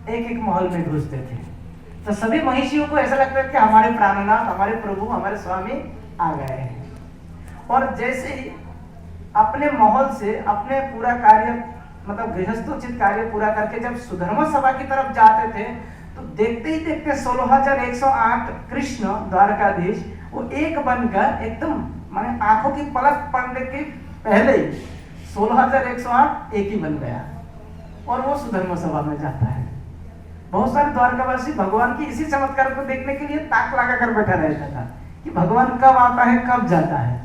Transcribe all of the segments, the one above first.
एक एक महल में घुसते थे। तो सभी महिषियों को ऐसा लगता है कि हमारे प्राणनाथ, हमारे प्रभु, हमारे स्वामी आ गए हैं। और जैसे ही अपने महल से अपने पूरा कार्य मतलब गृहस्थोचित कार्य पूरा करके जब सुधर्मा सभा की तरफ जाते थे, तो देखते ही देखते 16,108 कृष्ण द्वारकाधीश वो एक बनकर एकदम माने आंखों की पलक पड़ने के पहले ही 16,108 एक ही बन गया और वो सुधर्मा सभा में जाता है। बहुत सारे द्वारकावासी भगवान की इसी चमत्कार को देखने के लिए ताक लगा कर बैठा रहता था कि भगवान कब आता है कब जाता है।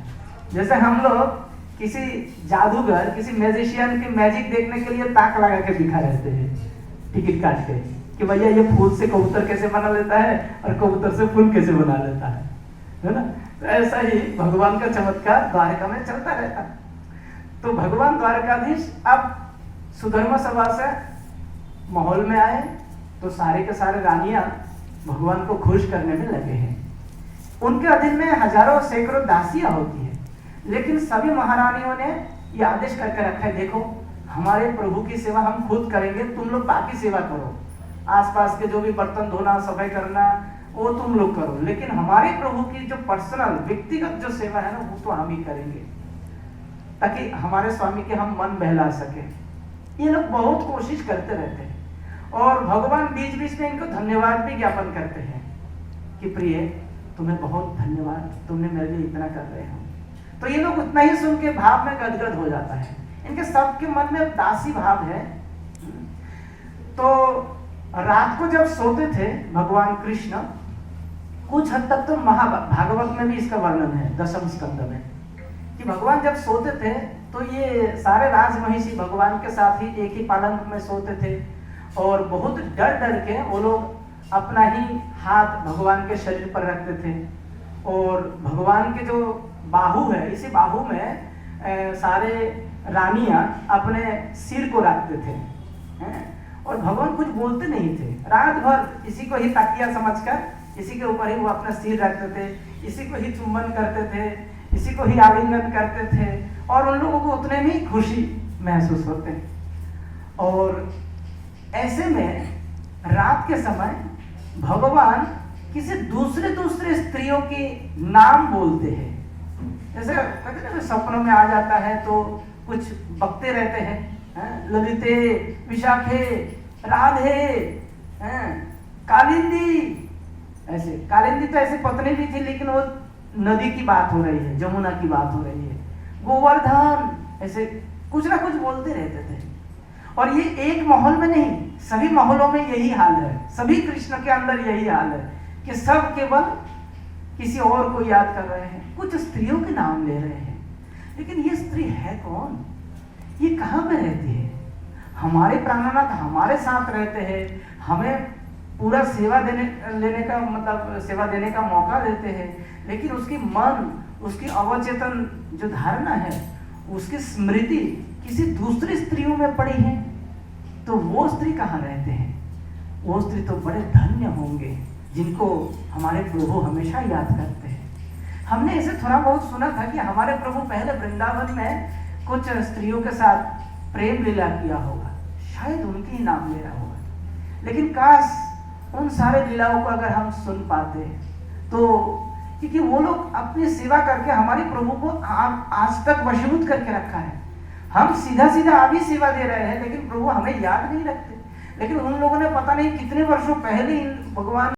जैसे हम लोग किसी जादूगर, किसी मैजिशियन की मैजिक देखने के लिए ताक लगा के दिखा रहते हैं टिकट काट के कि भैया ये फूल से कबूतर कैसे बना लेता है और कबूतर से फूल कैसे बना लेता है ना। तो ऐसा ही भगवान का चमत्कार द्वारका में चलता रहता। तो भगवान द्वारकाधीश अब सुधर्मा सभा से माहौल में आए तो सारे के सारे रानियां भगवान को खुश करने में लगे हैं। उनके अधीन में हजारों सैकड़ों दासियां होती हैं, लेकिन सभी महारानियों ने यह आदेश करके रखा है, देखो हमारे प्रभु की सेवा हम खुद करेंगे, तुम लोग बाकी सेवा करो, आसपास के जो भी बर्तन धोना सफाई करना वो तुम लोग करो, लेकिन हमारे प्रभु की जो पर्सनल व्यक्तिगत जो सेवा है ना वो तो हम ही करेंगे, ताकि हमारे स्वामी के हम मन बहला सके। ये लोग बहुत कोशिश करते रहते हैं और भगवान बीच बीच में इनको धन्यवाद भी ज्ञापन करते हैं कि प्रिय तुम्हें बहुत धन्यवाद, तुमने मेरे लिए इतना कर रहे हो। तो ये लोग उतना ही सुन के भाव में गदगद हो जाता है, इनके सबके मन में दासी भाव है। तो रात को जब सोते थे भगवान कृष्ण, कुछ हद तक तो महाभागवत में भी इसका वर्णन है 10वें स्कंद में, कि भगवान जब सोते थे तो ये सारे राजमहिषी भगवान के साथ ही एक ही पालंक में सोते थे और बहुत डर डर के वो लोग अपना ही हाथ भगवान के शरीर पर रखते थे और भगवान के जो बाहु है, इसी बाहु में सारे रानियां अपने सिर को रखते थे और भगवान कुछ बोलते नहीं थे। रात भर इसी को ही तकिया समझकर इसी के ऊपर ही वो अपना सिर रखते थे, इसी को ही चुंबन करते थे, इसी को ही आलिंगन करते थे और उन लोगों को उतने में खुशी महसूस होते। और ऐसे में रात के समय भगवान किसी दूसरे स्त्रियों के नाम बोलते हैं। जैसे कहते हैं सपनों में आ जाता है तो कुछ बकते रहते हैं, ललिते, विशाखे, राधे, कालिंदी। ऐसे कालिंदी तो ऐसे पत्नी भी थी, लेकिन वो नदी की बात हो रही है, जमुना की बात हो रही है। गोवर्धन, ऐसे कुछ ना कुछ बोलते रहते थे। और ये एक माहौल में नहीं, सभी माहौलों में यही हाल है, सभी कृष्ण के अंदर यही हाल है कि सब केवल किसी और को याद कर रहे हैं, कुछ स्त्रियों के नाम ले रहे हैं। लेकिन ये स्त्री है कौन, ये कहाँ पे रहती है? हमारे प्राणनाथ हमारे साथ रहते हैं, हमें पूरा सेवा लेने का मतलब सेवा देने का मौका देते हैं, लेकिन उसकी मन, उसकी अवचेतन जो धारणा है, उसकी स्मृति किसी दूसरी स्त्रियों में पड़ी है। तो वो स्त्री कहाँ रहते हैं? वो स्त्री तो बड़े धन्य होंगे जिनको हमारे प्रभु हमेशा याद करते हैं। हमने इसे थोड़ा बहुत सुना था कि हमारे प्रभु पहले वृंदावन में कुछ स्त्रियों के साथ प्रेम लीला किया होगा, शायद उनके ही नाम ले रहा होगा। लेकिन काश उन सारे लीलाओं को अगर हम सुन पाते तो, क्योंकि वो लोग अपनी सेवा करके हमारे प्रभु को आज तक वशीभूत करके रखा है। हम सीधा सीधा अभी सेवा दे रहे हैं, लेकिन प्रभु हमें याद नहीं रखते। लेकिन उन लोगों ने पता नहीं कितने वर्षों पहले इन भगवान